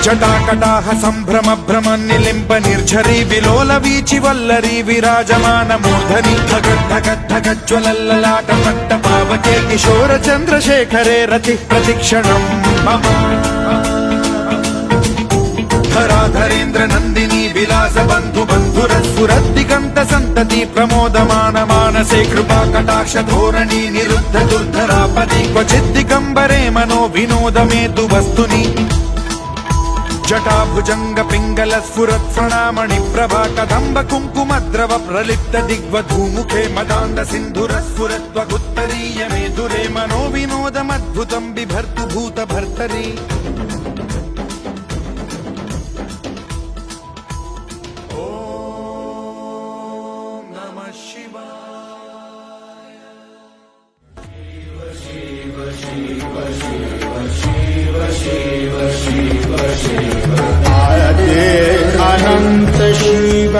జటాకటాహ సంభ్రమ భ్రమ నిలింప నిర్ఝరీ విలోల వీచి వల్లరీ విరాజమాన మూర్ధని ధగద్ధగద్ధగజ్వలల్లలాట పట్ట పావకే కిశోర చంద్రశేఖరే రతి ప్రతిక్షణం మమ ధరాధరేంద్ర నందిని విలాస బంధు బంధురస్ఫురద్దిగంత సంతతి ప్రమోదమాన మానసే కృపా కటాక్ష ధోరణి నిరుద్ధ దుర్ధరాపది క్వచిద్దిగంబరే మనో వినోదమేతు వస్తుని జటాభుజంగ పింగళ స్ఫురత్ ప్రణామణి ప్రభా కదంబ కుంకుమద్రవ ప్రలిప్త దిగ్వధూముఖే మదాంద సింధుర స్ఫురత్వగుత్తరీయ మేధురే మనో వినోదమద్భుతం బిభర్తు భూత భర్తరి ఓం నమః శివాయ శివ శివ శివ శివ శివ శివ శివ अनंत शिव